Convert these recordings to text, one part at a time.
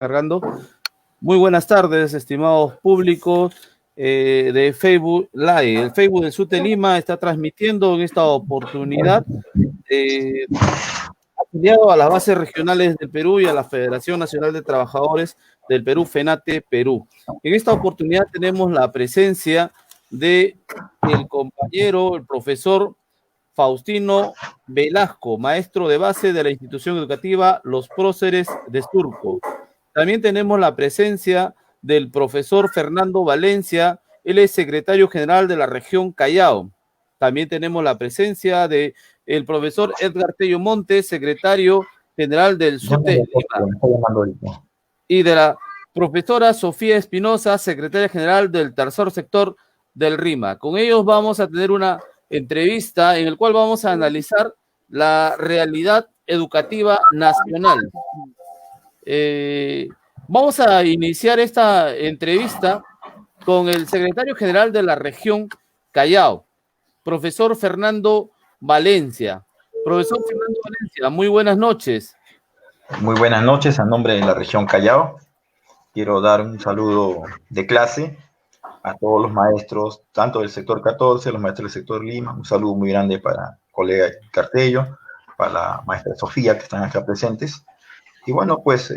Cargando. Muy buenas tardes, estimados públicos de Facebook Live. El Facebook del SUTE Lima está transmitiendo en esta oportunidad afiliado a las bases regionales del Perú y a la Federación Nacional de Trabajadores del Perú, FENATE Perú. En esta oportunidad tenemos la presencia de el compañero, el profesor Faustino Velasco, maestro de base de la institución educativa Los Próceres de Surco. También tenemos la presencia del profesor Fernando Valencia, él es secretario general de la región Callao. También tenemos la presencia del profesor Edgar Tello Montes, secretario general del SUTE Lima, y de la profesora Sofía Espinosa, secretaria general del tercer sector del RIMA. Con ellos vamos a tener una entrevista en la cual vamos a analizar la realidad educativa nacional. Vamos a iniciar esta entrevista con el secretario general de la región Callao, profesor Fernando Valencia. Profesor Fernando Valencia, muy buenas noches. Muy buenas noches, a nombre de la región Callao. Quiero dar un saludo de clase a todos los maestros, tanto del sector 14, los maestros del sector Lima. Un saludo muy grande para el colega Cartello, para la maestra Sofía, que están acá presentes. Y bueno, pues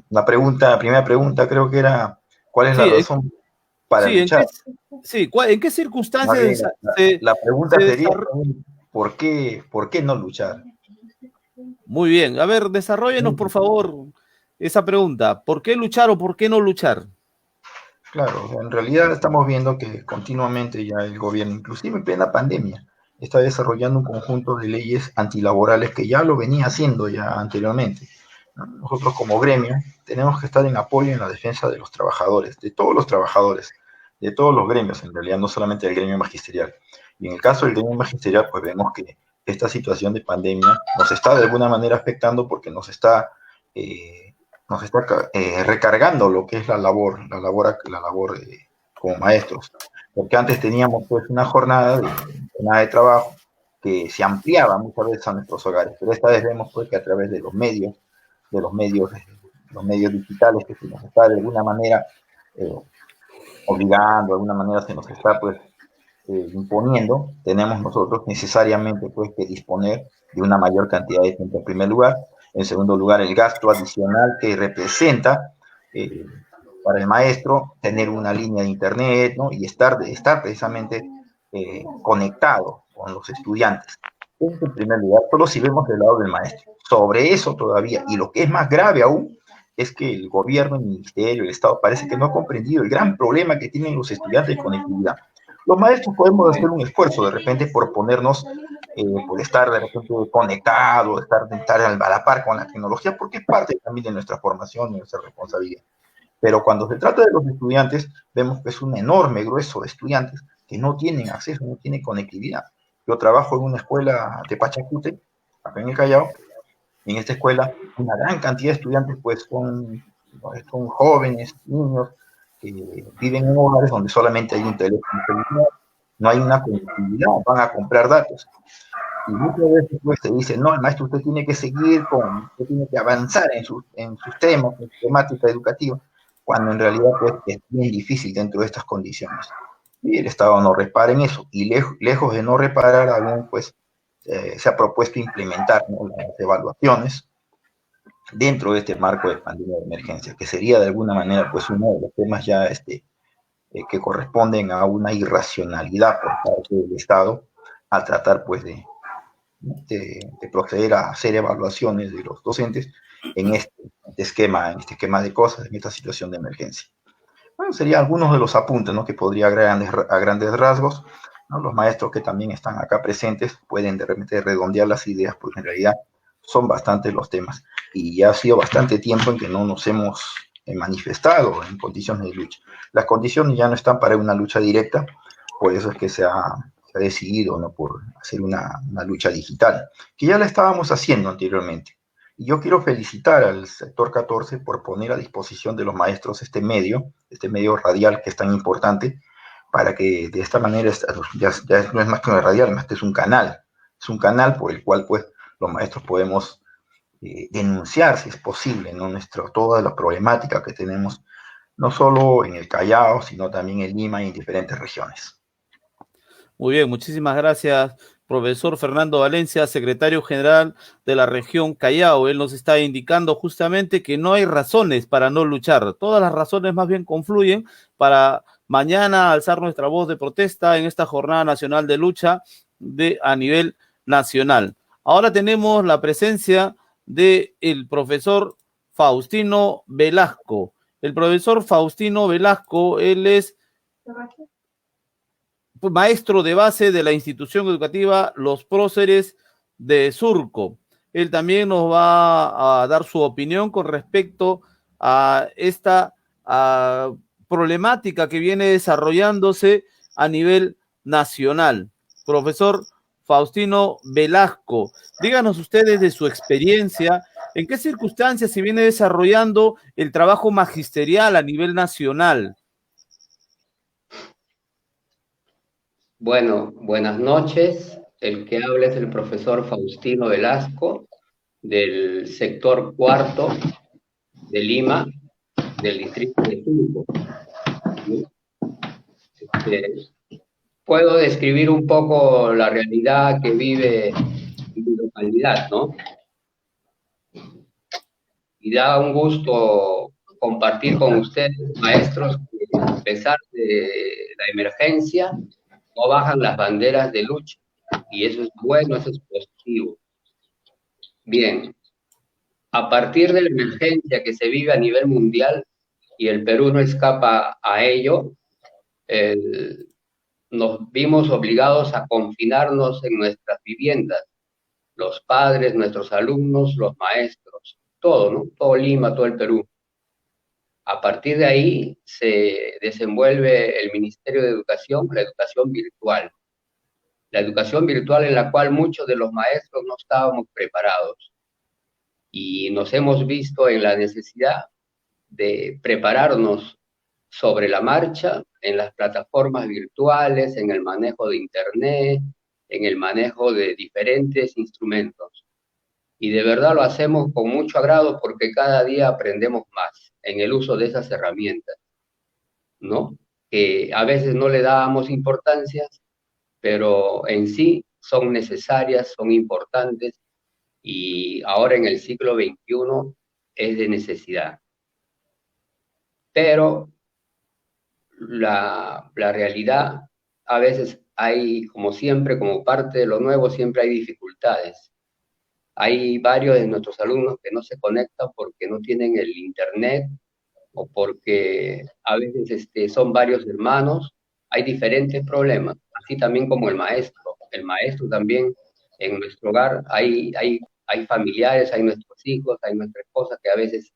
la primera pregunta creo que era, ¿cuál es la razón para luchar? ¿En qué circunstancias la pregunta sería, ¿por qué no luchar? Muy bien, a ver, desarróllenos por favor esa pregunta. ¿Por qué luchar o por qué no luchar? Claro, en realidad estamos viendo que continuamente ya el gobierno, inclusive en plena pandemia, está desarrollando un conjunto de leyes antilaborales que ya lo venía haciendo ya anteriormente. Nosotros como gremio tenemos que estar en apoyo en la defensa de los trabajadores, de todos los gremios en realidad, no solamente del gremio magisterial. Y en el caso del gremio magisterial, pues vemos que esta situación de pandemia nos está de alguna manera afectando porque nos está recargando lo que es la labor como maestros. Porque antes teníamos pues una jornada de trabajo que se ampliaba muchas veces a nuestros hogares, pero esta vez vemos pues que a través de los medios digitales que se nos está de alguna manera obligando, de alguna manera se nos está pues imponiendo, tenemos nosotros necesariamente pues que disponer de una mayor cantidad de tiempo en primer lugar. En segundo lugar, el gasto adicional que representa para el maestro tener una línea de internet, ¿no? Y estar precisamente conectado con los estudiantes. Eso en primer lugar, solo si vemos del lado del maestro. Sobre eso todavía, y lo que es más grave aún, es que el gobierno, el ministerio, el Estado parece que no ha comprendido el gran problema que tienen los estudiantes de conectividad. Los maestros podemos hacer un esfuerzo de repente por ponernos, por estar de repente conectados, estar a la par con la tecnología, porque es parte también de nuestra formación, de nuestra responsabilidad. Pero cuando se trata de los estudiantes, vemos que es un enorme grueso de estudiantes que no tienen acceso, no tienen conectividad. Yo trabajo en una escuela de Pachacute, acá en el Callao. En esta escuela, una gran cantidad de estudiantes pues son jóvenes, niños, que viven en hogares donde solamente hay un teléfono celular, no hay una conectividad, van a comprar datos. Y muchas veces pues te dicen, no, el maestro, usted tiene que seguir usted tiene que avanzar en sus temas, en su temática educativa, cuando en realidad pues es bien difícil dentro de estas condiciones. Y el Estado no repara en eso, y lejos de no reparar aún, pues se ha propuesto implementar, ¿no?, las evaluaciones dentro de este marco de pandemia de emergencia, que sería de alguna manera pues uno de los temas ya que corresponden a una irracionalidad por parte del Estado al tratar pues de proceder a hacer evaluaciones de los docentes en este esquema de cosas, en esta situación de emergencia. Bueno, serían algunos de los apuntes, ¿no?, que podría a grandes rasgos, ¿no? Los maestros que también están acá presentes pueden de repente redondear las ideas, porque en realidad son bastantes los temas. Y ya ha sido bastante tiempo en que no nos hemos manifestado en condiciones de lucha. Las condiciones ya no están para una lucha directa, por eso es que se ha decidido, ¿no?, por hacer una lucha digital, que ya la estábamos haciendo anteriormente. Y yo quiero felicitar al sector 14 por poner a disposición de los maestros este medio radial que es tan importante, para que de esta manera ya no es más que una radial, más que es un canal por el cual pues los maestros podemos denunciar, si es posible, ¿no? Toda la problemática que tenemos, no solo en el Callao, sino también en Lima y en diferentes regiones. Muy bien, muchísimas gracias, profesor Fernando Valencia, secretario general de la región Callao. Él nos está indicando justamente que no hay razones para no luchar. Todas las razones más bien confluyen para mañana alzar nuestra voz de protesta en esta jornada nacional de lucha a nivel nacional. Ahora tenemos la presencia del profesor Faustino Velasco. El profesor Faustino Velasco, él es maestro de base de la institución educativa Los Próceres de Surco. Él también nos va a dar su opinión con respecto a esta problemática que viene desarrollándose a nivel nacional. Profesor Faustino Velasco, díganos ustedes de su experiencia, en qué circunstancias se viene desarrollando el trabajo magisterial a nivel nacional. Bueno, buenas noches. El que habla es el profesor Faustino Velasco, del sector cuarto de Lima, del distrito de Surco. Puedo describir un poco la realidad que vive mi localidad, ¿no? Y da un gusto compartir con ustedes, maestros, que a pesar de la emergencia, no bajan las banderas de lucha. Y eso es bueno, eso es positivo. Bien, a partir de la emergencia que se vive a nivel mundial, y el Perú no escapa a ello, nos vimos obligados a confinarnos en nuestras viviendas, los padres, nuestros alumnos, los maestros, todo, ¿no? Todo Lima, todo el Perú. A partir de ahí se desenvuelve el Ministerio de Educación, la educación virtual. La educación virtual en la cual muchos de los maestros no estábamos preparados. Y nos hemos visto en la necesidad de prepararnos sobre la marcha en las plataformas virtuales, en el manejo de Internet, en el manejo de diferentes instrumentos. Y de verdad lo hacemos con mucho agrado porque cada día aprendemos más en el uso de esas herramientas, ¿no? Que a veces no le dábamos importancia, pero en sí son necesarias, son importantes y ahora en el siglo XXI es de necesidad. Pero la realidad, a veces hay, como siempre, como parte de lo nuevo, siempre hay dificultades. Hay varios de nuestros alumnos que no se conectan porque no tienen el internet o porque a veces son varios hermanos. Hay diferentes problemas, así también como el maestro. El maestro también en nuestro hogar hay familiares, hay nuestros hijos, hay nuestra esposa que a veces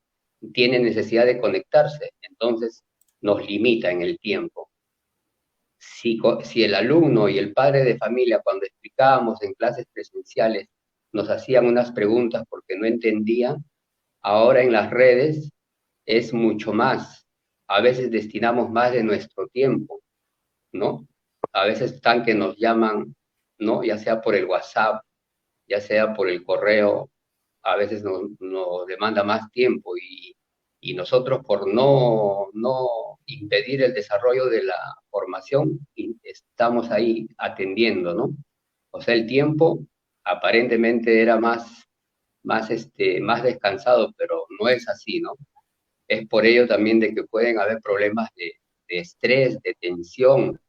tienen necesidad de conectarse. Entonces, nos limita en el tiempo. Si el alumno y el padre de familia, cuando explicábamos en clases presenciales, nos hacían unas preguntas porque no entendían, ahora en las redes es mucho más. A veces destinamos más de nuestro tiempo, ¿no? A veces están que nos llaman, ¿no? Ya sea por el WhatsApp, ya sea por el correo, a veces nos demanda más tiempo y nosotros por no impedir el desarrollo de la formación, estamos ahí atendiendo, ¿no? O sea, el tiempo aparentemente era más descansado, pero no es así, ¿no? Es por ello también de que pueden haber problemas de estrés, de tensión.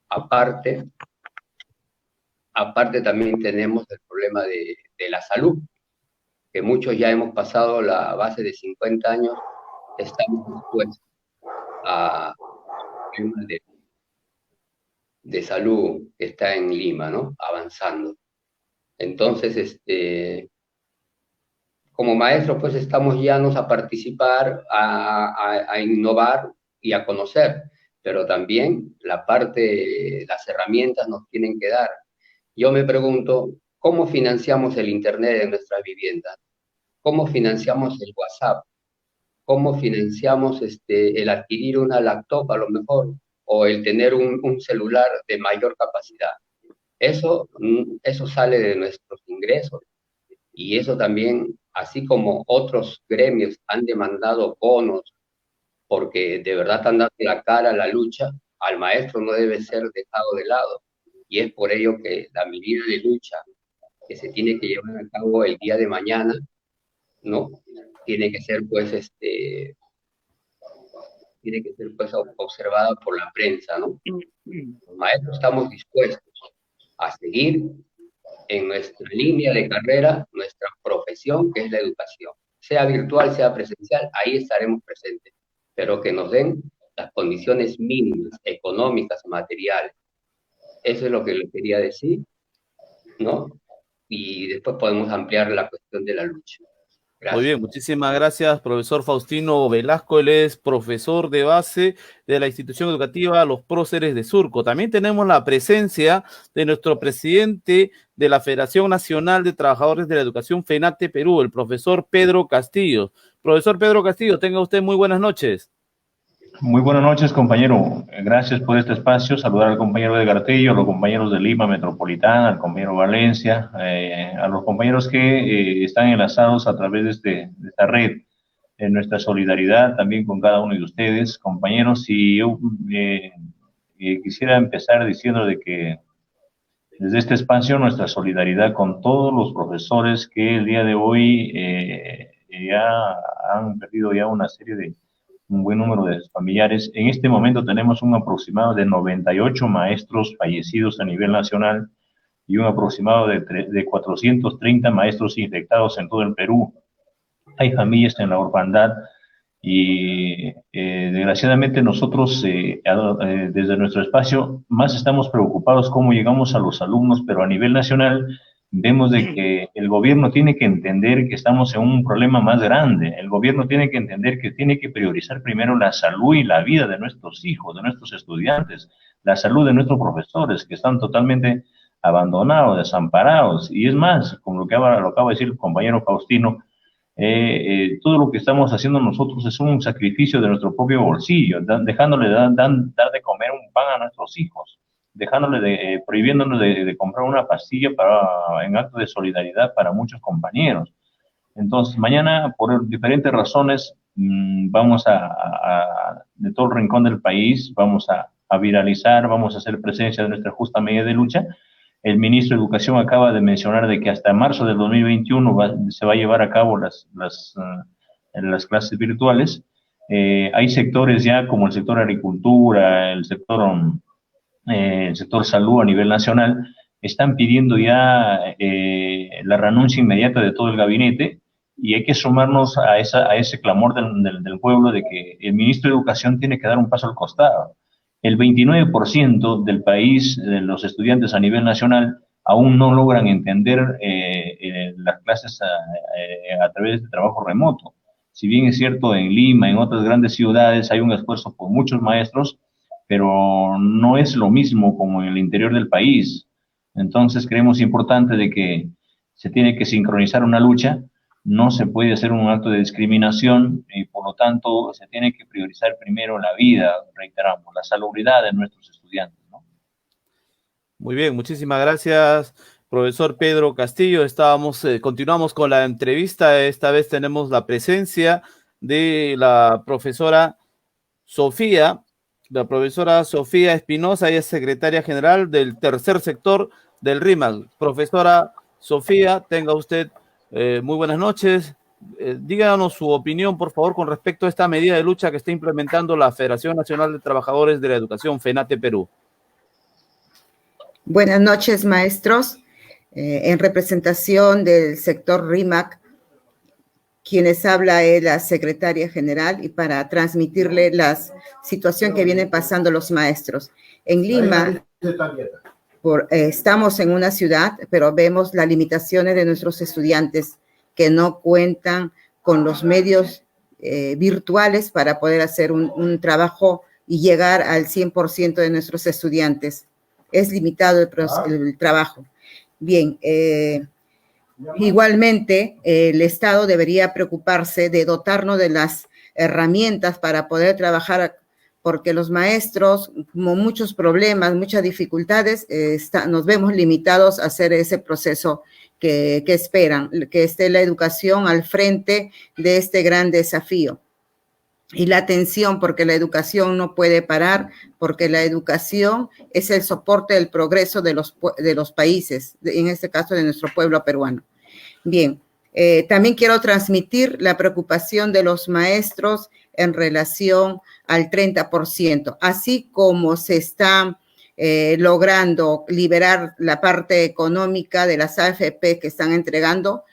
Aparte también tenemos el problema de la salud, que muchos ya hemos pasado la base de 50 años, estamos expuestos a problemas de salud que está en Lima, ¿no? Avanzando. Entonces, como maestros, pues estamos llanos a participar, a innovar y a conocer, pero también la parte, las herramientas nos tienen que dar. Yo me pregunto, ¿cómo financiamos el Internet de nuestras viviendas? ¿Cómo financiamos el WhatsApp? ¿Cómo financiamos el adquirir una laptop a lo mejor o el tener un celular de mayor capacidad? Eso sale de nuestros ingresos y eso también así como otros gremios han demandado bonos porque de verdad están dando la cara a la lucha, al maestro no debe ser dejado de lado. Y es por ello que la medida de lucha que se tiene que llevar a cabo el día de mañana, ¿no? Tiene que ser, pues, observada por la prensa, ¿no? Los maestros estamos dispuestos a seguir en nuestra línea de carrera, nuestra profesión, que es la educación. Sea virtual, sea presencial, ahí estaremos presentes, pero que nos den las condiciones mínimas, económicas, materiales. Eso es lo que le quería decir, ¿no? Y después podemos ampliar la cuestión de la lucha. Gracias. Muy bien, muchísimas gracias, profesor Faustino Velasco. Él es profesor de base de la institución educativa Los Próceres de Surco. También tenemos la presencia de nuestro presidente de la Federación Nacional de Trabajadores de la Educación, FENATE Perú, el profesor Pedro Castillo. Profesor Pedro Castillo, tenga usted muy buenas noches. Muy buenas noches, compañero. Gracias por este espacio. Saludar al compañero de Gartillo, a los compañeros de Lima Metropolitana, al compañero Valencia, a los compañeros que están enlazados a través de esta red. Nuestra solidaridad también con cada uno de ustedes, compañeros. Y yo quisiera empezar diciendo de que desde este espacio nuestra solidaridad con todos los profesores que el día de hoy ya han perdido ya una serie de un buen número de familiares. En este momento tenemos un aproximado de 98 maestros fallecidos a nivel nacional y un aproximado de 430 maestros infectados en todo el Perú. Hay familias en la orfandad y desgraciadamente nosotros desde nuestro espacio más estamos preocupados cómo llegamos a los alumnos, pero a nivel nacional vemos de que el gobierno tiene que entender que estamos en un problema más grande. El gobierno tiene que entender que tiene que priorizar primero la salud y la vida de nuestros hijos, de nuestros estudiantes, la salud de nuestros profesores, que están totalmente abandonados, desamparados. Y es más, como lo acaba de decir el compañero Faustino, todo lo que estamos haciendo nosotros es un sacrificio de nuestro propio bolsillo, dejándole dar de comer un pan a nuestros hijos, prohibiéndonos de comprar una pastilla en acto de solidaridad para muchos compañeros. Entonces, mañana, por diferentes razones, vamos de todo el rincón del país, vamos a viralizar, vamos a hacer presencia de nuestra justa medida de lucha. El ministro de Educación acaba de mencionar de que hasta marzo del 2021 se va a llevar a cabo las clases virtuales. Hay sectores ya como el sector agricultura, el sector salud a nivel nacional, están pidiendo ya la renuncia inmediata de todo el gabinete y hay que sumarnos a ese clamor del pueblo de que el ministro de Educación tiene que dar un paso al costado. El 29% del país, de los estudiantes a nivel nacional, aún no logran entender las clases a través de trabajo remoto. Si bien es cierto, en Lima, en otras grandes ciudades, hay un esfuerzo por muchos maestros, pero no es lo mismo como en el interior del país. Entonces creemos importante de que se tiene que sincronizar una lucha, no se puede hacer un acto de discriminación y por lo tanto se tiene que priorizar primero la vida, reiteramos, la salubridad de nuestros estudiantes, ¿no? Muy bien, muchísimas gracias, profesor Pedro Castillo. Continuamos con la entrevista. Esta vez tenemos la presencia de la profesora Sofía Espinosa, ella es secretaria general del tercer sector del RIMAC. Profesora Sofía, tenga usted muy buenas noches. Díganos su opinión, por favor, con respecto a esta medida de lucha que está implementando la Federación Nacional de Trabajadores de la Educación, FENATE Perú. Buenas noches, maestros. En representación del sector RIMAC, quienes habla es la secretaria general y para transmitirle la situación que vienen pasando los maestros. En Lima, estamos en una ciudad, pero vemos las limitaciones de nuestros estudiantes que no cuentan con los medios virtuales para poder hacer un trabajo y llegar al 100% de nuestros estudiantes. Es limitado el trabajo. Bien, igualmente, el Estado debería preocuparse de dotarnos de las herramientas para poder trabajar porque los maestros, como muchos problemas, muchas dificultades, nos vemos limitados a hacer ese proceso que esperan, que esté la educación al frente de este gran desafío. Y la atención, porque la educación no puede parar, porque la educación es el soporte del progreso de los países, en este caso de nuestro pueblo peruano. Bien, también quiero transmitir la preocupación de los maestros en relación al 30%, así como se está logrando liberar la parte económica de las AFP que están entregando.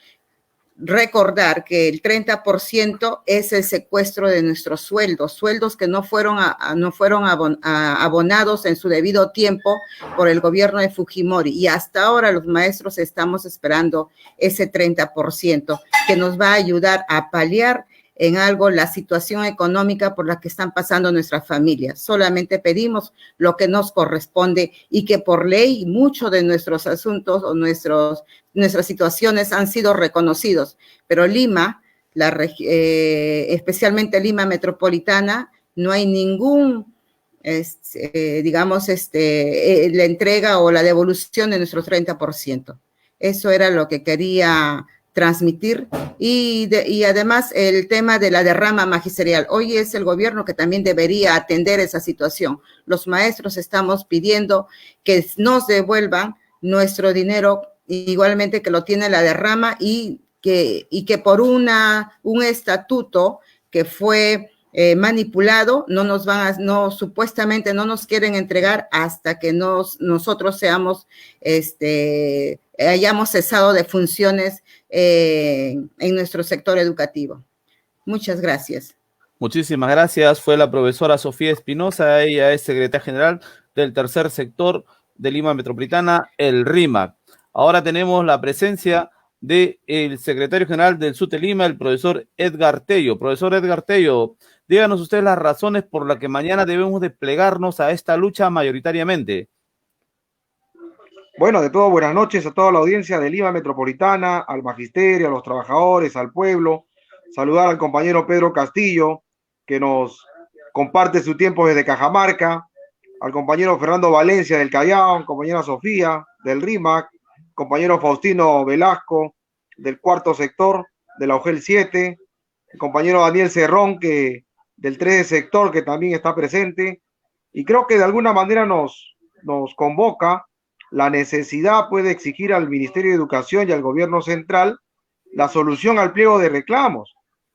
Recordar que el 30% es el secuestro de nuestros sueldos que no fueron abonados en su debido tiempo por el gobierno de Fujimori, y hasta ahora los maestros estamos esperando ese 30% que nos va a ayudar a paliar en algo la situación económica por la que están pasando nuestras familias. Solamente pedimos lo que nos corresponde y que por ley muchos de nuestros asuntos o nuestras situaciones han sido reconocidos, pero Lima, especialmente Lima metropolitana, no hay ningún, la entrega o la devolución de nuestro 30%. Eso era lo que quería transmitir, y además el tema de la derrama magisterial. Hoy es el gobierno que también debería atender esa situación. Los maestros estamos pidiendo que nos devuelvan nuestro dinero, igualmente que lo tiene la derrama, y que por un estatuto que fue manipulado, supuestamente no nos quieren entregar hasta que nosotros hayamos cesado de funciones en nuestro sector educativo. Muchas gracias. Muchísimas gracias. Fue la profesora Sofía Espinosa, ella es secretaria general del tercer sector de Lima Metropolitana, el RIMAC. Ahora tenemos la presencia del secretario general del SUTE Lima, el profesor Edgar Tello. Profesor Edgar Tello, díganos usted las razones por las que mañana debemos desplegarnos a esta lucha mayoritariamente. Bueno, de todo, buenas noches a toda la audiencia de Lima Metropolitana, al magisterio, a los trabajadores, al pueblo. Saludar al compañero Pedro Castillo, que nos comparte su tiempo desde Cajamarca, al compañero Fernando Valencia del Callao, compañera Sofía del RIMAC, compañero Faustino Velasco del cuarto sector de la UGEL 7, el compañero Daniel Cerrón del 13 sector, que también está presente, y creo que de alguna manera nos convoca la necesidad, puede exigir al Ministerio de Educación y al gobierno central la solución al pliego de reclamos,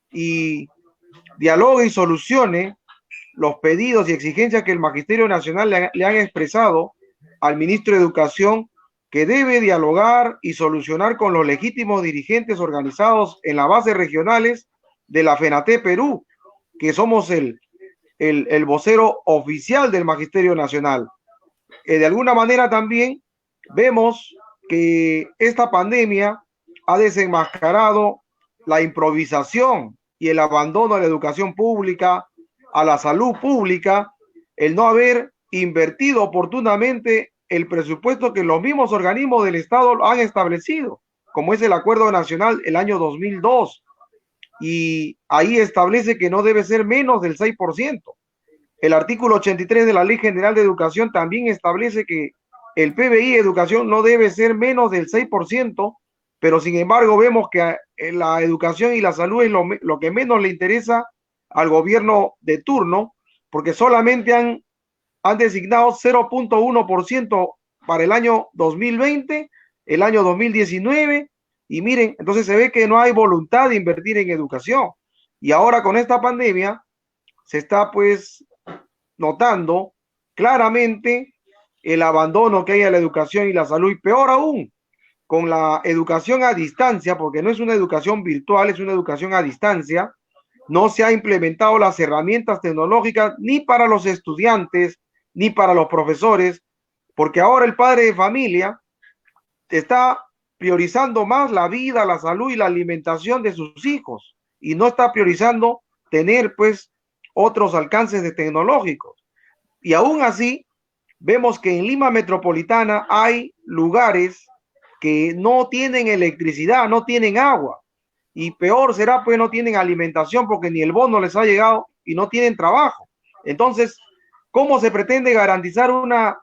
y dialogue y solucione los pedidos y exigencias que el Magisterio Nacional le han expresado al ministro de Educación, que debe dialogar y solucionar con los legítimos dirigentes organizados en las bases regionales de la FENATE Perú, que somos el vocero oficial del Magisterio Nacional. De alguna manera también vemos que esta pandemia ha desenmascarado la improvisación y el abandono a la educación pública, a la salud pública, el no haber invertido oportunamente el presupuesto que los mismos organismos del Estado han establecido, como es el Acuerdo Nacional el año 2002, y ahí establece que no debe ser menos del 6%. El artículo 83 de la Ley General de Educación también establece que el PBI de educación no debe ser menos del 6%, pero sin embargo vemos que la educación y la salud es lo que menos le interesa al gobierno de turno, porque solamente han designado 0.1% para el año 2020, el año 2019, y miren, entonces se ve que no hay voluntad de invertir en educación. Y ahora con esta pandemia se está pues notando claramente el abandono que hay a la educación y la salud, y peor aún, con la educación a distancia, porque no es una educación virtual, es una educación a distancia. No se han implementado las herramientas tecnológicas ni para los estudiantes, ni para los profesores, porque ahora el padre de familia está priorizando más la vida, la salud y la alimentación de sus hijos, y no está priorizando tener pues otros alcances tecnológicos. Y aún así, vemos que en Lima Metropolitana hay lugares que no tienen electricidad, no tienen agua, y peor será pues no tienen alimentación, porque ni el bono les ha llegado y no tienen trabajo. Entonces, ¿cómo se pretende garantizar una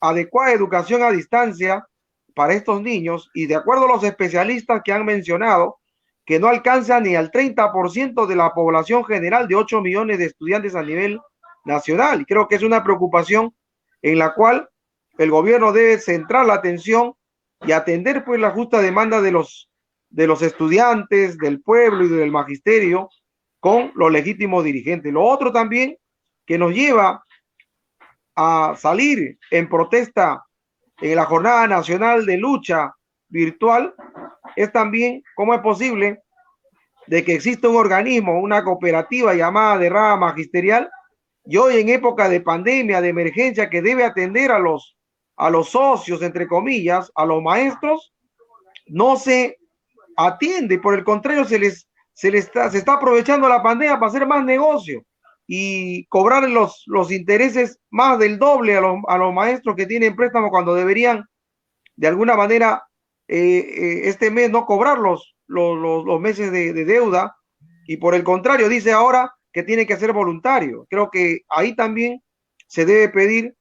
adecuada educación a distancia para estos niños? Y de acuerdo a los especialistas que han mencionado, que no alcanza ni al 30% de la población general de 8 millones de estudiantes a nivel nacional. Y creo que es una preocupación en la cual el gobierno debe centrar la atención y atender pues la justa demanda de los estudiantes, del pueblo y del magisterio con los legítimos dirigentes. Lo otro también que nos lleva a salir en protesta en la Jornada Nacional de Lucha Virtual es también cómo es posible de que exista un organismo, una cooperativa llamada Derrama Magisterial, y hoy en época de pandemia, de emergencia, que debe atender a los socios, entre comillas, a los maestros, no se atiende, por el contrario, se está aprovechando la pandemia para hacer más negocio y cobrar los intereses más del doble a los maestros que tienen préstamos cuando deberían, de alguna manera, este mes no cobrar los meses de deuda, y por el contrario, dice ahora que tiene que ser voluntario. Creo que ahí también se debe pedir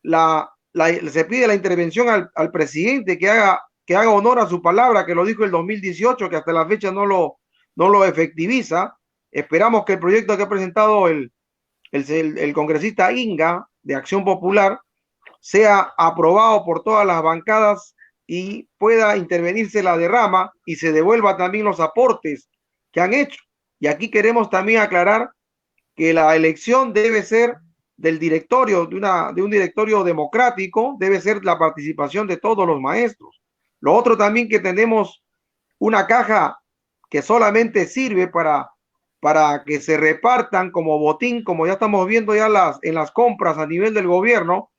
se pide la intervención al presidente que haga honor a su palabra, que lo dijo el 2018, que hasta la fecha no lo efectiviza. Esperamos que el proyecto que ha presentado el congresista Inga de Acción Popular sea aprobado por todas las bancadas y pueda intervenirse la derrama y se devuelva también los aportes que han hecho. Y aquí queremos también aclarar que la elección debe ser del directorio, de un directorio democrático, debe ser la participación de todos los maestros. Lo otro también, que tenemos una caja que solamente sirve para que se repartan como botín, como ya estamos viendo ya en las compras a nivel del gobierno,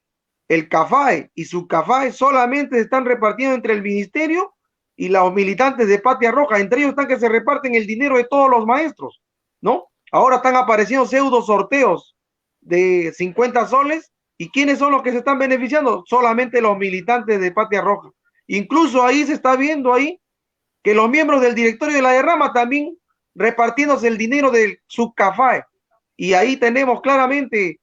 el CAFAE y su CAFAE solamente se están repartiendo entre el ministerio y los militantes de Patria Roja. Entre ellos están que se reparten el dinero de todos los maestros, ¿no? Ahora están apareciendo pseudo sorteos de 50 soles. ¿Y quiénes son los que se están beneficiando? Solamente los militantes de Patria Roja. Incluso ahí se está viendo ahí que los miembros del directorio de la derrama también repartiéndose el dinero del subcafae. Y ahí tenemos claramente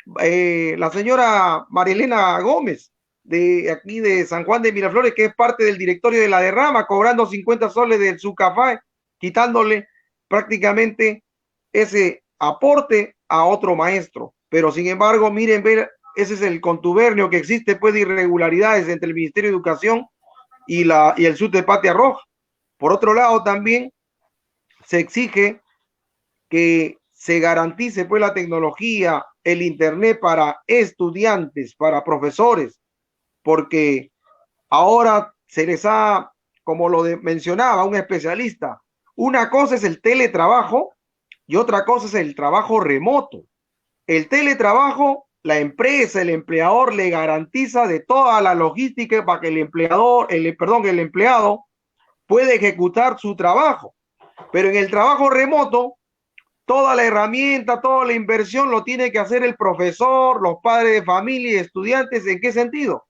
la señora Marilena Gómez, de aquí de San Juan de Miraflores, que es parte del directorio de la derrama, cobrando 50 soles del subcafae, quitándole prácticamente ese aporte a otro maestro. Pero sin embargo, miren, ver, ese es el contubernio que existe, pues, de irregularidades entre el Ministerio de Educación y el SUT de Patria Roja. Por otro lado, también se exige que se garantice, pues, la tecnología, el internet para estudiantes, para profesores, porque ahora se les ha, como mencionaba un especialista, una cosa es el teletrabajo y otra cosa es el trabajo remoto. El teletrabajo, la empresa, el empleador le garantiza de toda la logística para que el empleado pueda ejecutar su trabajo. Pero en el trabajo remoto, toda la herramienta, toda la inversión lo tiene que hacer el profesor, los padres de familia y estudiantes. ¿En qué sentido?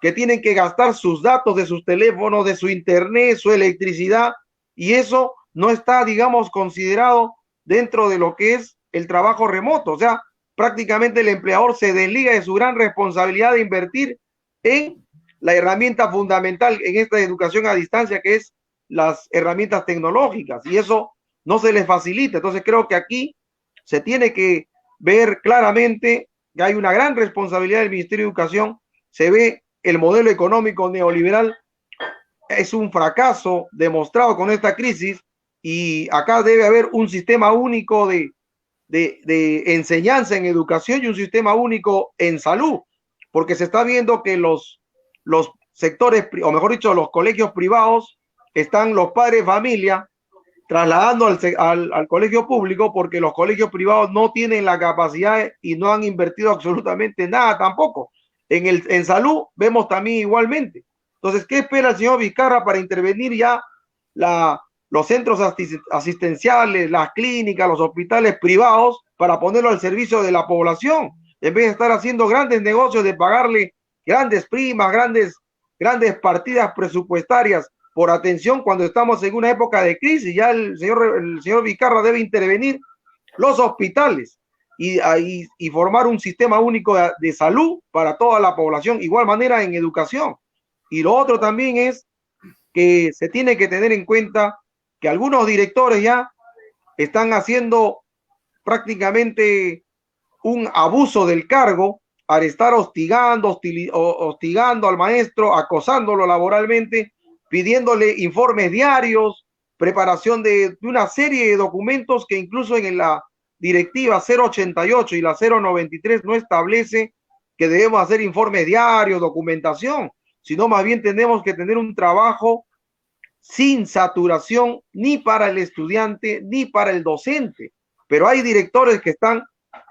Que tienen que gastar sus datos de sus teléfonos, de su internet, su electricidad, y eso no está, digamos, considerado dentro de lo que es el trabajo remoto. O sea, prácticamente el empleador se desliga de su gran responsabilidad de invertir en la herramienta fundamental en esta educación a distancia, que es las herramientas tecnológicas, y eso no se les facilita. Entonces creo que aquí se tiene que ver claramente que hay una gran responsabilidad del Ministerio de Educación. Se ve el modelo económico neoliberal es un fracaso demostrado con esta crisis, y acá debe haber un sistema único de enseñanza en educación y un sistema único en salud, porque se está viendo que los sectores, o mejor dicho, los colegios privados, están los padres de familia trasladando al colegio público, porque los colegios privados no tienen la capacidad y no han invertido absolutamente nada tampoco. En salud vemos también igualmente. Entonces, ¿qué espera el señor Vizcarra para intervenir ya los centros asistenciales, las clínicas, los hospitales privados, para ponerlo al servicio de la población, en vez de estar haciendo grandes negocios de pagarle grandes primas, grandes partidas presupuestarias por atención cuando estamos en una época de crisis? Ya el señor Vizcarra debe intervenir los hospitales y formar un sistema único de salud para toda la población, igual manera en educación. Y lo otro también es que se tiene que tener en cuenta que algunos directores ya están haciendo prácticamente un abuso del cargo al estar hostigando al maestro, acosándolo laboralmente, pidiéndole informes diarios, preparación de una serie de documentos que incluso en la directiva 088 y la 093 no establece que debemos hacer informes diarios, documentación, sino más bien tenemos que tener un trabajo sin saturación ni para el estudiante ni para el docente. Pero hay directores que están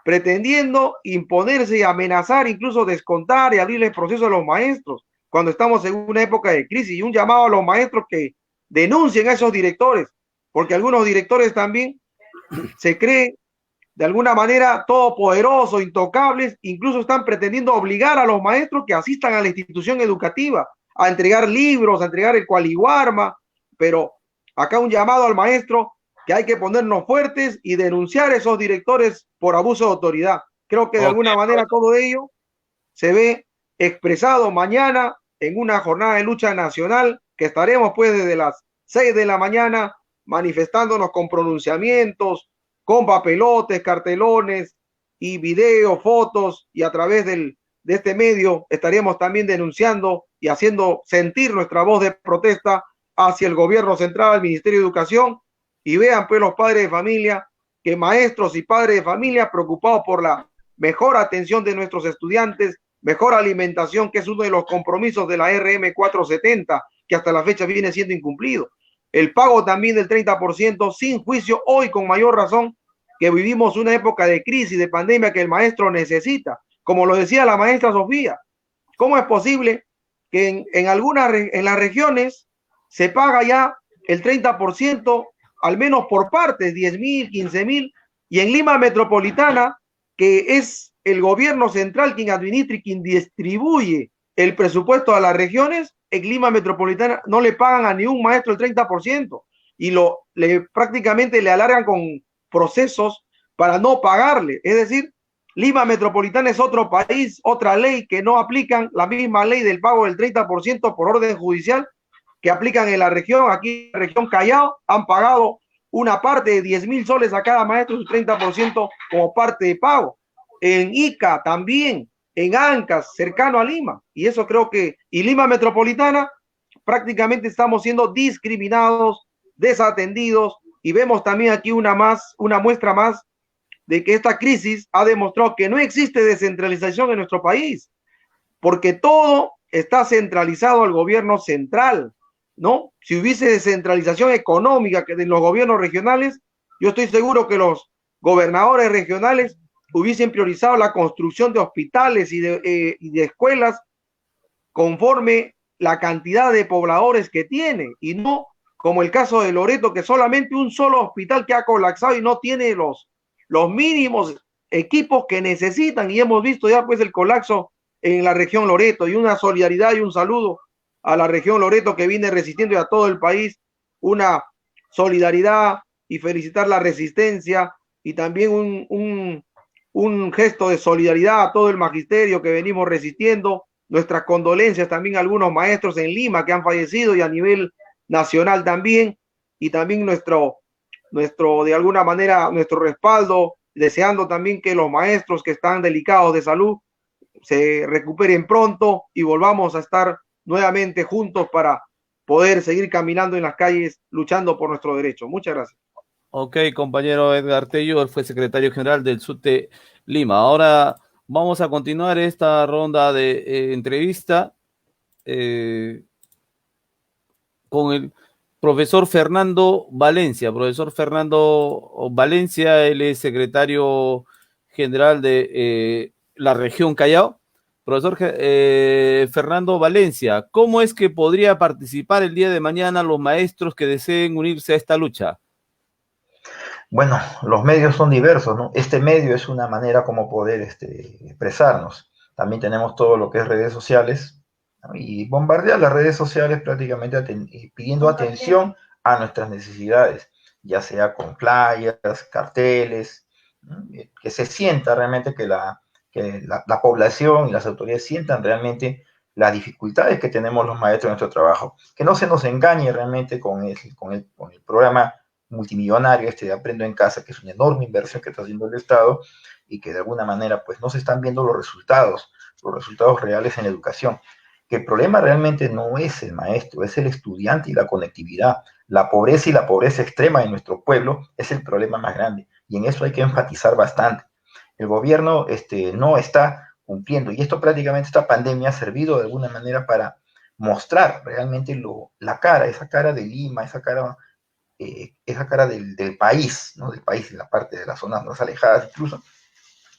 pretendiendo imponerse y amenazar, incluso descontar y abrir el proceso a los maestros cuando estamos en una época de crisis, y un llamado a los maestros que denuncien a esos directores, porque algunos directores también se creen de alguna manera todopoderosos, intocables, incluso están pretendiendo obligar a los maestros que asistan a la institución educativa a entregar libros, a entregar el cualiguarma. Pero acá un llamado al maestro que hay que ponernos fuertes y denunciar a esos directores por abuso de autoridad. Creo que de alguna manera todo ello se ve expresado mañana en una jornada de lucha nacional que estaremos pues desde las 6 de la mañana manifestándonos con pronunciamientos, con papelotes, cartelones y videos, fotos, y a través de este medio estaremos también denunciando y haciendo sentir nuestra voz de protesta hacia el gobierno central, al Ministerio de Educación. Y vean pues los padres de familia, que maestros y padres de familia preocupados por la mejor atención de nuestros estudiantes, mejor alimentación, que es uno de los compromisos de la RM 470, que hasta la fecha viene siendo incumplido. El pago también del 30% sin juicio, hoy con mayor razón que vivimos una época de crisis, de pandemia que el maestro necesita. Como lo decía la maestra Sofía, ¿cómo es posible que en las regiones se paga ya el 30%, al menos por partes, 10.000, 15.000, y en Lima Metropolitana, que es el gobierno central quien administra y quien distribuye el presupuesto a las regiones, en Lima Metropolitana no le pagan a ni un maestro el 30%, y prácticamente le alargan con procesos para no pagarle? Es decir, Lima Metropolitana es otro país, otra ley que no aplican, la misma ley del pago del 30% por orden judicial que aplican en la región. Aquí en la región Callao han pagado una parte de 10.000 soles a cada maestro, su 30% como parte de pago. En Ica también, en Ancas, cercano a Lima. Y eso creo que, y Lima Metropolitana, prácticamente estamos siendo discriminados, desatendidos, y vemos también aquí una muestra más de que esta crisis ha demostrado que no existe descentralización en nuestro país, porque todo está centralizado al gobierno central, ¿no? Si hubiese descentralización económica que de los gobiernos regionales, yo estoy seguro que los gobernadores regionales hubiesen priorizado la construcción de hospitales y de escuelas conforme la cantidad de pobladores que tiene, y no como el caso de Loreto, que solamente un solo hospital que ha colapsado y no tiene los mínimos equipos que necesitan, y hemos visto ya pues el colapso en la región Loreto. Y una solidaridad y un saludo a la región Loreto que viene resistiendo, y a todo el país una solidaridad, y felicitar la resistencia, y también un gesto de solidaridad a todo el magisterio que venimos resistiendo. Nuestras condolencias también a algunos maestros en Lima que han fallecido, y a nivel nacional también, y también nuestro de alguna manera nuestro respaldo, deseando también que los maestros que están delicados de salud se recuperen pronto y volvamos a estar nuevamente juntos para poder seguir caminando en las calles luchando por nuestro derecho. Muchas gracias. Ok, compañero Edgar Tello, él fue secretario general del SUTE Lima. Ahora vamos a continuar esta ronda de entrevista con el profesor Fernando Valencia. Profesor Fernando Valencia, él es secretario general de la región Callao. Profesor Fernando Valencia, ¿cómo es que podría participar el día de mañana los maestros que deseen unirse a esta lucha? Bueno, los medios son diversos, ¿no? Este medio es una manera como poder expresarnos. También tenemos todo lo que es redes sociales, ¿no? Y bombardear las redes sociales prácticamente pidiendo atención a nuestras necesidades, ya sea con flyers, carteles, ¿no? Que se sienta realmente que la población y las autoridades sientan realmente las dificultades que tenemos los maestros en nuestro trabajo, que no se nos engañe realmente con el programa multimillonario este de Aprendo en Casa, que es una enorme inversión que está haciendo el Estado y que de alguna manera pues no se están viendo los resultados reales en la educación. Que el problema realmente no es el maestro, es el estudiante y la conectividad. La pobreza extrema en nuestro pueblo es el problema más grande y en eso hay que enfatizar bastante. El gobierno no está cumpliendo y esto prácticamente, esta pandemia ha servido de alguna manera para mostrar realmente esa cara de Lima, esa cara del país, ¿no? Del país, en la parte de las zonas más alejadas incluso,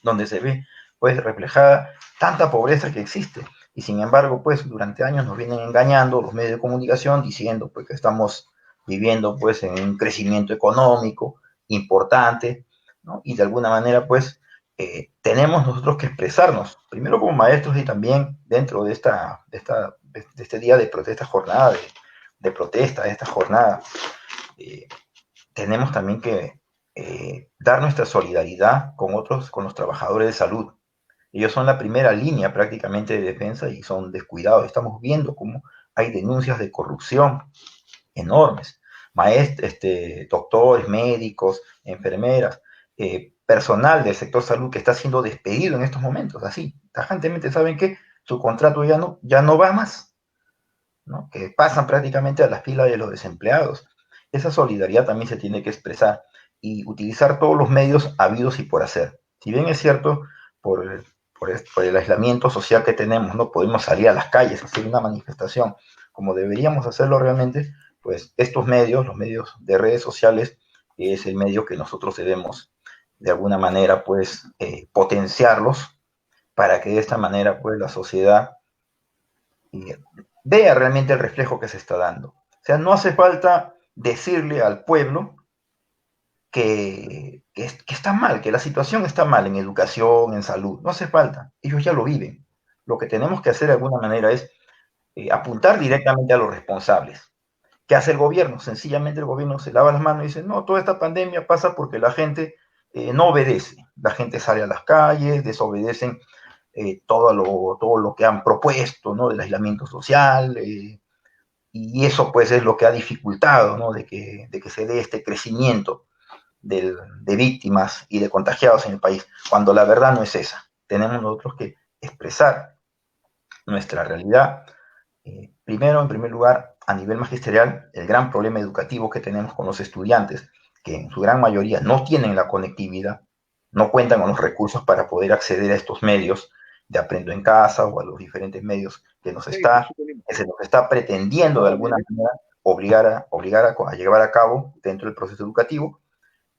donde se ve pues reflejada tanta pobreza que existe. Y sin embargo, pues durante años nos vienen engañando los medios de comunicación diciendo pues que estamos viviendo pues en un crecimiento económico importante, ¿no? Y de alguna manera pues tenemos nosotros que expresarnos, primero como maestros y también dentro de este día de esta jornada de protesta, de esta jornada, tenemos también que dar nuestra solidaridad con los trabajadores de salud. Ellos son la primera línea prácticamente de defensa y son descuidados. Estamos viendo cómo hay denuncias de corrupción enormes. Doctores, médicos, enfermeras, personal del sector salud que está siendo despedido en estos momentos, así, tajantemente saben que su contrato ya no va más, ¿no? Que pasan prácticamente a la fila de los desempleados. Esa solidaridad también se tiene que expresar y utilizar todos los medios habidos y por hacer. Si bien es cierto, por el aislamiento social que tenemos, no podemos salir a las calles a hacer una manifestación como deberíamos hacerlo realmente, pues estos medios, los medios de redes sociales, es el medio que nosotros debemos de alguna manera pues potenciarlos para que de esta manera pues la sociedad vea realmente el reflejo que se está dando. O sea, no hace falta decirle al pueblo que está mal, que la situación está mal en educación, en salud. No hace falta, ellos ya lo viven. Lo que tenemos que hacer de alguna manera es apuntar directamente a los responsables. ¿Qué hace el gobierno? Sencillamente el gobierno se lava las manos y dice, no, toda esta pandemia pasa porque la gente no obedece. La gente sale a las calles, desobedecen todo lo que han propuesto, ¿no? Del aislamiento social, y eso pues es lo que ha dificultado, ¿no? De que se dé este crecimiento de víctimas y de contagiados en el país, cuando la verdad no es esa. Tenemos nosotros que expresar nuestra realidad. Primero, en primer lugar, a nivel magisterial, el gran problema educativo que tenemos con los estudiantes, que en su gran mayoría no tienen la conectividad, no cuentan con los recursos para poder acceder a estos medios de Aprendo en Casa o a los diferentes medios que se nos está pretendiendo de alguna manera obligar a llevar a cabo dentro del proceso educativo,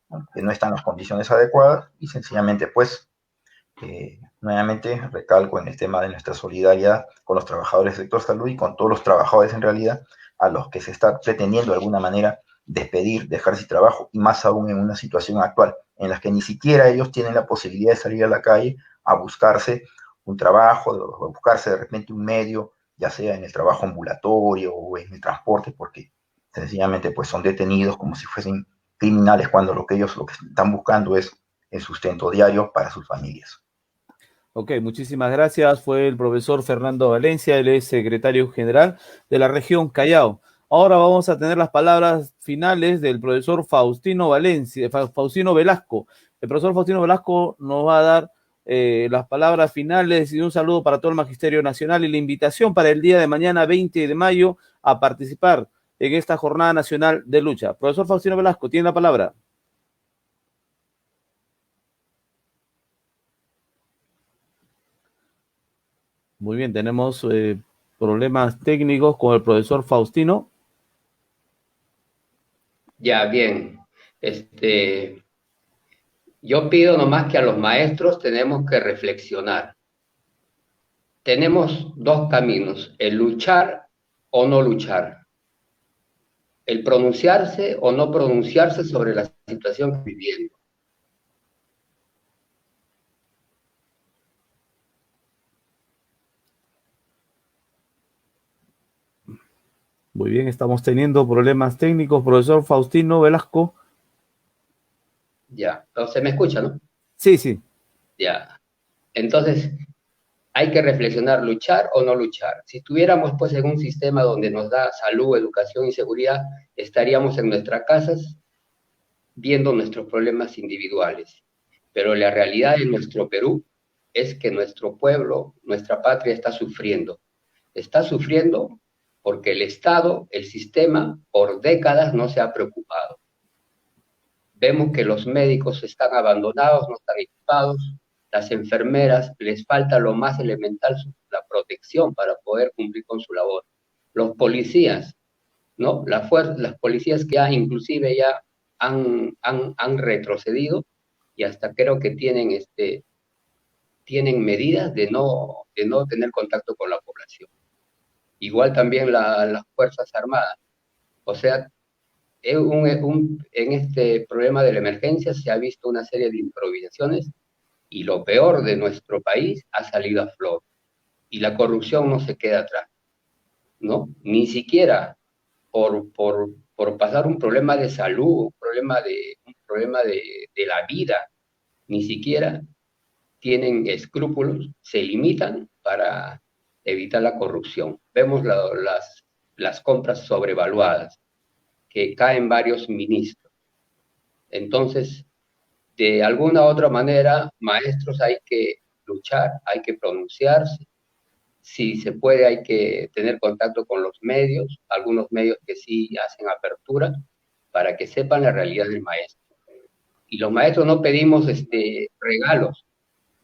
¿no? Que no están las condiciones adecuadas y sencillamente pues nuevamente recalco en el tema de nuestra solidaridad con los trabajadores del sector salud y con todos los trabajadores en realidad a los que se está pretendiendo de alguna manera despedir, dejar sin trabajo, y más aún en una situación actual en la que ni siquiera ellos tienen la posibilidad de salir a la calle a buscarse un trabajo, a buscarse de repente un medio, ya sea en el trabajo ambulatorio o en el transporte, porque sencillamente pues son detenidos como si fuesen criminales cuando lo que están buscando es el sustento diario para sus familias. Ok, muchísimas gracias. Fue el profesor Fernando Valencia, él es secretario general de la región Callao. Ahora vamos a tener las palabras finales del profesor Faustino Velasco. El profesor Faustino Velasco nos va a dar las palabras finales y un saludo para todo el Magisterio Nacional y la invitación para el día de mañana, 20 de mayo, a participar en esta Jornada Nacional de Lucha. Profesor Faustino Velasco, tiene la palabra. Muy bien, tenemos problemas técnicos con el profesor Faustino. Ya, bien. Yo pido nomás que a los maestros tenemos que reflexionar. Tenemos dos caminos, el luchar o no luchar, el pronunciarse o no pronunciarse sobre la situación que estamos viviendo. Muy bien, estamos teniendo problemas técnicos, profesor Faustino Velasco. Ya, entonces me escucha, ¿no? Sí, sí. Ya. Entonces, hay que reflexionar, luchar o no luchar. Si estuviéramos pues en un sistema donde nos da salud, educación y seguridad, estaríamos en nuestras casas viendo nuestros problemas individuales. Pero la realidad en nuestro Perú es que nuestro pueblo, nuestra patria está sufriendo. Está sufriendo porque el Estado, el sistema, por décadas no se ha preocupado. Vemos que los médicos están abandonados, no están equipados, las enfermeras les falta lo más elemental, la protección para poder cumplir con su labor. Los policías, ¿no? Las policías que inclusive ya han retrocedido y hasta creo que tienen medidas de no tener contacto con la población. Igual también las Fuerzas Armadas. O sea, en este problema de la emergencia se ha visto una serie de improvisaciones y lo peor de nuestro país ha salido a flor. Y la corrupción no se queda atrás, ¿no? Ni siquiera por pasar un problema de salud, un problema de la vida, ni siquiera tienen escrúpulos, se limitan para evitar la corrupción. Vemos las compras sobrevaluadas, que caen varios ministros. Entonces, de alguna u otra manera, maestros, hay que luchar, hay que pronunciarse. Si se puede, hay que tener contacto con los medios, algunos medios que sí hacen apertura, para que sepan la realidad del maestro. Y los maestros no pedimos regalos,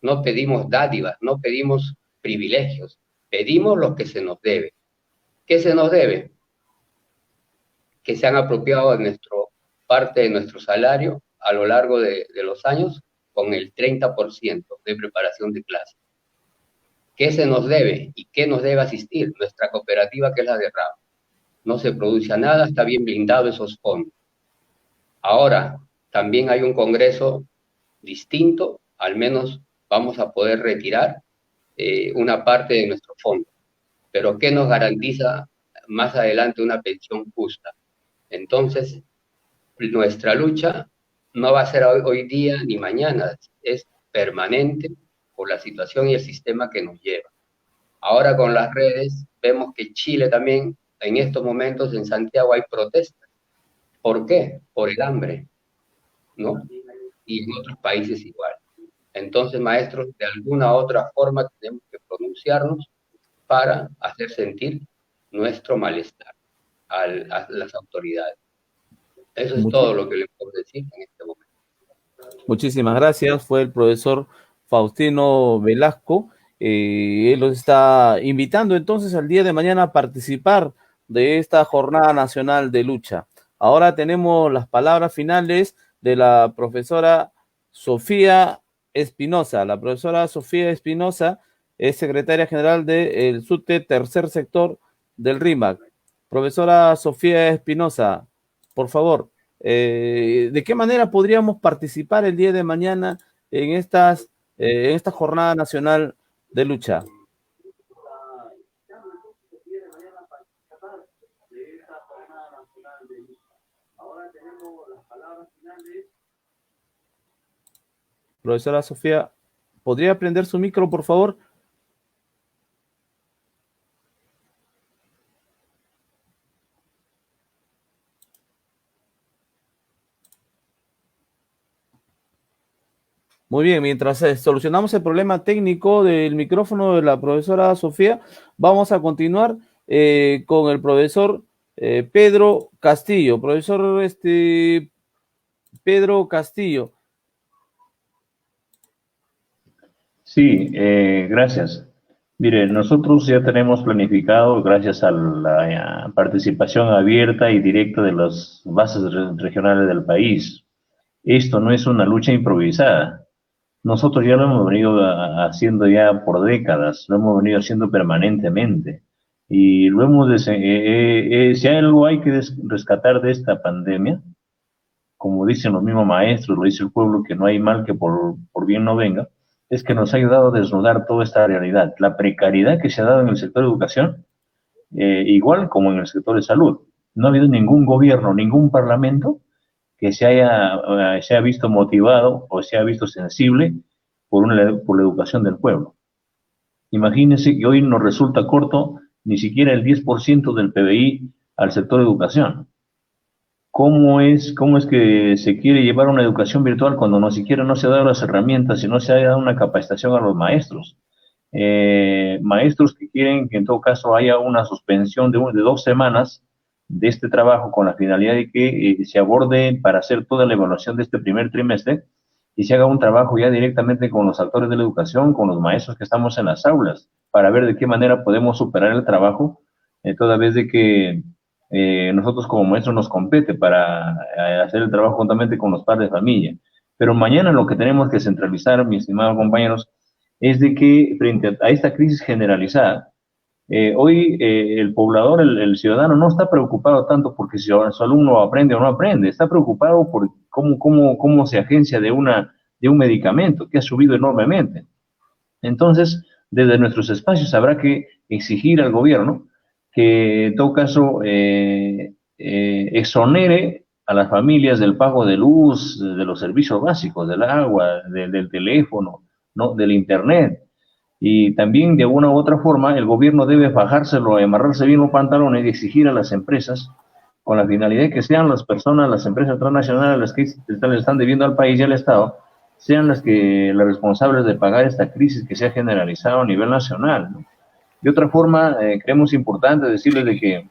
no pedimos dádivas, no pedimos privilegios, pedimos lo que se nos debe. ¿Qué se nos debe? Que se han apropiado de parte de nuestro salario a lo largo de los años con el 30% de preparación de clase. ¿Qué se nos debe y qué nos debe asistir? Nuestra cooperativa, que es la de RAM. No se produce nada, está bien blindado esos fondos. Ahora, también hay un Congreso distinto, al menos vamos a poder retirar una parte de nuestro fondo. Pero ¿qué nos garantiza más adelante una pensión justa? Entonces, nuestra lucha no va a ser hoy día ni mañana, es permanente por la situación y el sistema que nos lleva. Ahora con las redes vemos que Chile también, en estos momentos en Santiago hay protestas. ¿Por qué? Por el hambre, ¿no? Y en otros países igual. Entonces, maestros, de alguna u otra forma tenemos que pronunciarnos para hacer sentir nuestro malestar a las autoridades. Eso es todo lo que le puedo decir en este momento. Muchísimas gracias. Fue el profesor Faustino Velasco. Él los está invitando entonces al día de mañana a participar de esta Jornada Nacional de Lucha. Ahora tenemos las palabras finales de la profesora Sofía Espinosa. La profesora Sofía Espinosa es secretaria general del SUTE Tercer Sector del RIMAC. Profesora Sofía Espinosa, por favor, ¿de qué manera podríamos participar el día de mañana en esta Jornada Nacional de Lucha? Profesora Sofía, ¿podría prender su micro, por favor? Muy bien, mientras solucionamos el problema técnico del micrófono de la profesora Sofía, vamos a continuar con el profesor Pedro Castillo. Profesor Pedro Castillo. Sí, gracias. Mire, nosotros ya tenemos planificado, gracias a la participación abierta y directa de las bases regionales del país. Esto no es una lucha improvisada. Nosotros ya lo hemos venido haciendo ya por décadas, lo hemos venido haciendo permanentemente. Y lo hemos, si hay algo hay que rescatar de esta pandemia, como dicen los mismos maestros, lo dice el pueblo, que no hay mal que por bien no venga, es que nos ha ayudado a desnudar toda esta realidad. La precariedad que se ha dado en el sector de educación, igual como en el sector de salud. No ha habido ningún gobierno, ningún parlamento que se haya visto motivado o se haya visto sensible por la educación del pueblo. Imagínense que hoy nos resulta corto ni siquiera el 10% del PBI al sector educación. ¿Cómo es que se quiere llevar una educación virtual cuando no siquiera no se ha dado las herramientas y no se ha dado una capacitación a los maestros? Maestros que quieren que en todo caso haya una suspensión de 2 semanas de este trabajo con la finalidad de que se aborde para hacer toda la evaluación de este primer trimestre y se haga un trabajo ya directamente con los actores de la educación, con los maestros que estamos en las aulas, para ver de qué manera podemos superar el trabajo, toda vez de que nosotros como maestros nos compete para hacer el trabajo juntamente con los padres de familia. Pero mañana lo que tenemos que centralizar, mis estimados compañeros, es de que frente a esta crisis generalizada, hoy el poblador, el ciudadano, no está preocupado tanto porque si su alumno aprende o no aprende, está preocupado por cómo se agencia de un medicamento que ha subido enormemente. Entonces, desde nuestros espacios habrá que exigir al gobierno que en todo caso exonere a las familias del pago de luz, de los servicios básicos, del agua, del teléfono, ¿no? Del internet. Y también de una u otra forma el gobierno debe fajárselo, amarrarse bien los pantalones y exigir a las empresas con la finalidad de que sean las personas, las empresas transnacionales las que le están debiendo al país y al Estado, sean las responsables de pagar esta crisis que se ha generalizado a nivel nacional, ¿no? De otra forma, creemos importante decirles de que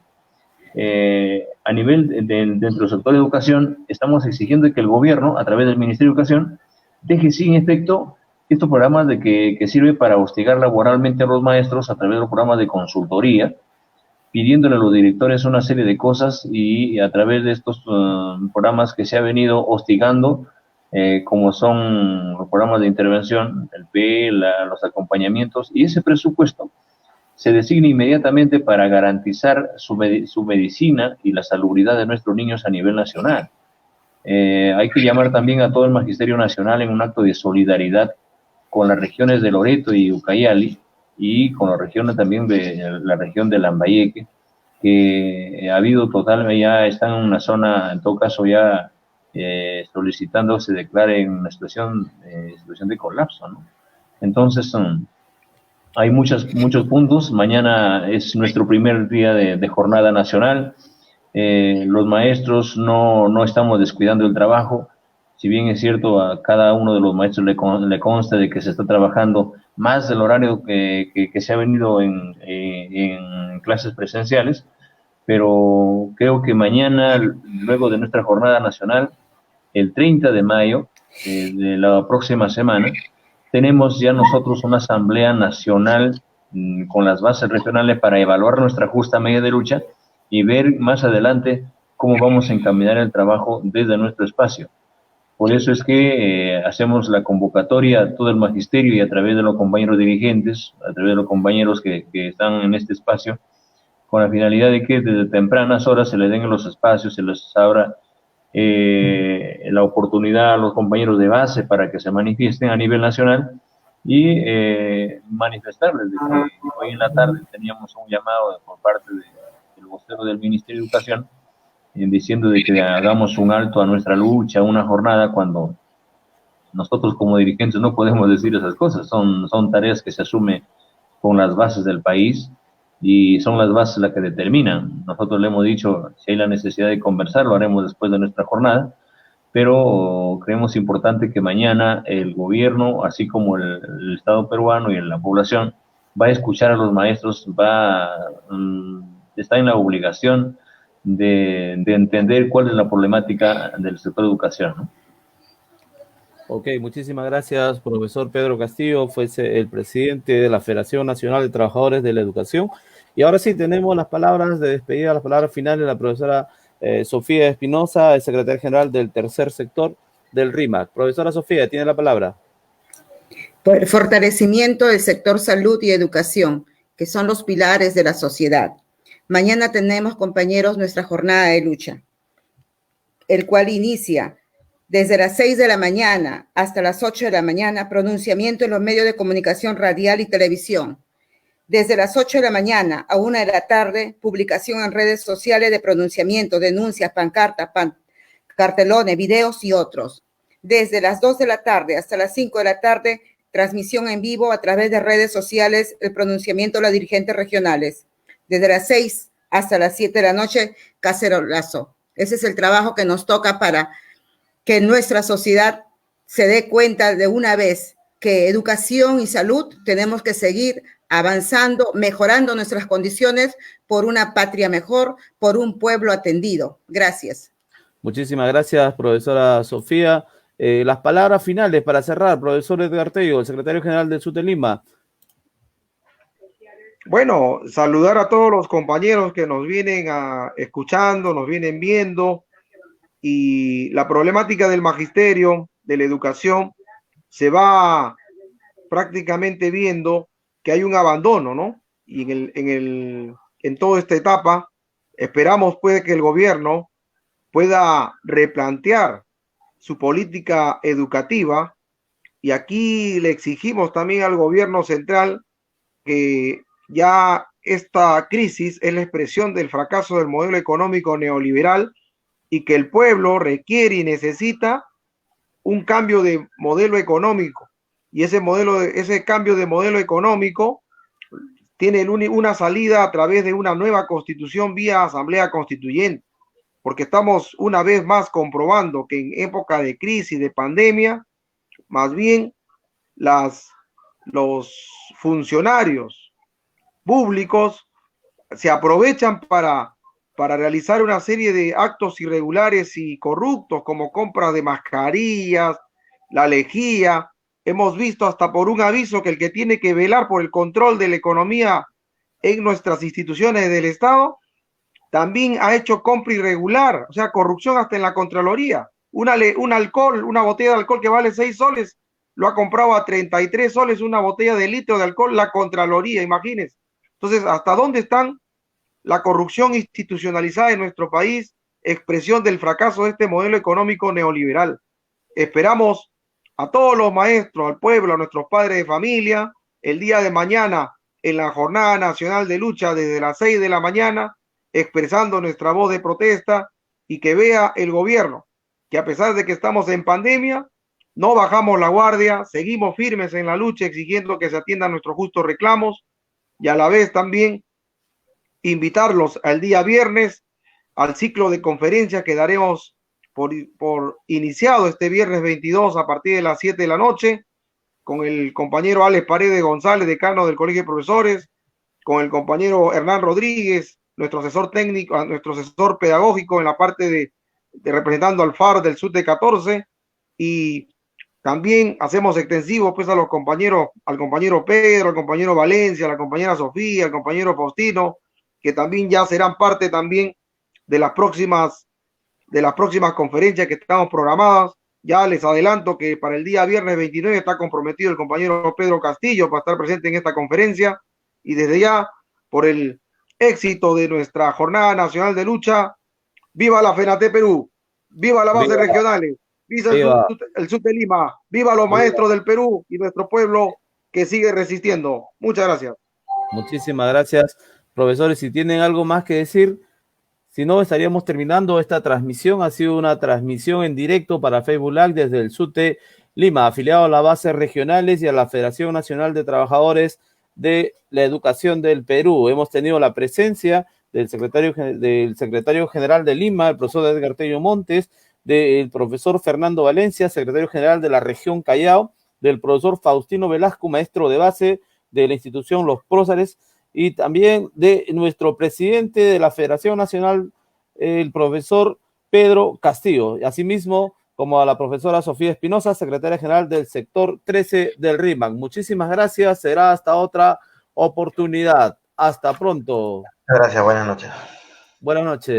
a nivel dentro del sector de educación estamos exigiendo que el gobierno, a través del Ministerio de Educación, deje sin efecto estos programas que sirven para hostigar laboralmente a los maestros a través de los programas de consultoría, pidiéndole a los directores una serie de cosas y a través de estos programas que se ha venido hostigando, como son los programas de intervención, el PE, los acompañamientos, y ese presupuesto se designa inmediatamente para garantizar su medicina y la salubridad de nuestros niños a nivel nacional. Hay que llamar también a todo el Magisterio Nacional en un acto de solidaridad con las regiones de Loreto y Ucayali y con las regiones también de la región de Lambayeque, que ha habido ya están en una zona, en todo caso ya solicitando se declare en una situación de colapso, ¿no? Entonces hay muchos puntos. Mañana es nuestro primer día de jornada nacional. Los maestros no estamos descuidando el trabajo. Si bien es cierto, a cada uno de los maestros le consta de que se está trabajando más del horario que se ha venido en clases presenciales, pero creo que mañana, luego de nuestra jornada nacional, el 30 de mayo de la próxima semana, tenemos ya nosotros una asamblea nacional con las bases regionales para evaluar nuestra justa medida de lucha y ver más adelante cómo vamos a encaminar el trabajo desde nuestro espacio. Por eso es que hacemos la convocatoria a todo el magisterio y a través de los compañeros dirigentes, a través de los compañeros que están en este espacio, con la finalidad de que desde tempranas horas se les den los espacios, se les abra la oportunidad a los compañeros de base para que se manifiesten a nivel nacional y manifestarles de que hoy en la tarde teníamos un llamado por parte del vocero del Ministerio de Educación diciendo de que hagamos un alto a nuestra lucha, una jornada, cuando nosotros como dirigentes no podemos decir esas cosas. Son tareas que se asumen con las bases del país y son las bases las que determinan. Nosotros le hemos dicho, si hay la necesidad de conversar, lo haremos después de nuestra jornada, pero creemos importante que mañana el gobierno, así como el Estado peruano y la población, va a escuchar a los maestros, está en la obligación de entender cuál es la problemática del sector de educación, ¿no? Ok, muchísimas gracias, profesor Pedro Castillo, fue el presidente de la Federación Nacional de Trabajadores de la Educación. Y ahora sí tenemos las palabras de despedida, las palabras finales de la profesora Sofía Espinosa, secretaria general del tercer sector del RIMAC. Profesora Sofía, tiene la palabra. Por el fortalecimiento del sector salud y educación, que son los pilares de la sociedad. Mañana tenemos, compañeros, nuestra jornada de lucha, el cual inicia desde las 6 de la mañana hasta las 8 de la mañana, pronunciamiento en los medios de comunicación radial y televisión. Desde las 8 de la mañana a 1 de la tarde, publicación en redes sociales de pronunciamiento, denuncias, pancartas, cartelones, videos y otros. Desde las 2 de la tarde hasta las 5 de la tarde, transmisión en vivo a través de redes sociales, el pronunciamiento de los dirigentes regionales. Desde las 6 hasta las 7 de la noche, cacerolazo. Ese es el trabajo que nos toca para que nuestra sociedad se dé cuenta de una vez que educación y salud tenemos que seguir avanzando, mejorando nuestras condiciones por una patria mejor, por un pueblo atendido. Gracias. Muchísimas gracias, profesora Sofía. Las palabras finales para cerrar, profesor Edgar Tello, el secretario general del SUTE Lima. Bueno, saludar a todos los compañeros que nos vienen escuchando, nos vienen viendo, y la problemática del magisterio, de la educación, se va prácticamente viendo que hay un abandono, ¿no? Y en toda esta etapa esperamos pues que el gobierno pueda replantear su política educativa, y aquí le exigimos también al gobierno central que ya esta crisis es la expresión del fracaso del modelo económico neoliberal y que el pueblo requiere y necesita un cambio de modelo económico, y ese cambio de modelo económico tiene una salida a través de una nueva constitución vía asamblea constituyente, porque estamos una vez más comprobando que en época de crisis, de pandemia, más bien los funcionarios públicos se aprovechan para realizar una serie de actos irregulares y corruptos, como compras de mascarillas, la lejía. Hemos visto hasta por un aviso que el que tiene que velar por el control de la economía en nuestras instituciones del Estado también ha hecho compra irregular, o sea, corrupción hasta en la Contraloría. Una botella de alcohol que vale 6 soles, lo ha comprado a 33 soles una botella de litro de alcohol, la Contraloría, imagínense. Entonces, ¿hasta dónde están la corrupción institucionalizada en nuestro país, expresión del fracaso de este modelo económico neoliberal? Esperamos a todos los maestros, al pueblo, a nuestros padres de familia, el día de mañana en la Jornada Nacional de Lucha desde las 6 de la mañana, expresando nuestra voz de protesta, y que vea el gobierno que a pesar de que estamos en pandemia, no bajamos la guardia, seguimos firmes en la lucha exigiendo que se atiendan nuestros justos reclamos, y a la vez también invitarlos al día viernes al ciclo de conferencias que daremos por iniciado este viernes 22 a partir de las 7 de la noche, con el compañero Alex Paredes González, decano del Colegio de Profesores, con el compañero Hernán Rodríguez, nuestro asesor técnico, nuestro asesor pedagógico en la parte de representando al FAR del SUTE 14, y también hacemos extensivo pues a los compañeros, al compañero Pedro, al compañero Valencia, a la compañera Sofía, al compañero Faustino, que también ya serán parte también de las próximas conferencias que estamos programadas. Ya les adelanto que para el día viernes 29 está comprometido el compañero Pedro Castillo para estar presente en esta conferencia, y desde ya, por el éxito de nuestra Jornada Nacional de Lucha, viva la FENATE Perú, viva las bases regionales, viva el SUTE Lima, viva los maestros del Perú y nuestro pueblo que sigue resistiendo. Muchas gracias. Muchísimas gracias, profesores. Si tienen algo más que decir, si no, estaríamos terminando esta transmisión. Ha sido una transmisión en directo para Facebook Live desde el SUTE Lima, afiliado a las bases regionales y a la Federación Nacional de Trabajadores de la Educación del Perú. Hemos tenido la presencia del secretario general de Lima, el profesor Edgar Tello Montes, del profesor Fernando Valencia, secretario general de la región Callao, del profesor Faustino Velasco, maestro de base de la institución Los Próceres, y también de nuestro presidente de la Federación Nacional, el profesor Pedro Castillo, y asimismo como a la profesora Sofía Espinosa, secretaria general del sector 13 del RIMAC. Muchísimas gracias, será hasta otra oportunidad. Hasta pronto. Gracias, buenas noches. Buenas noches.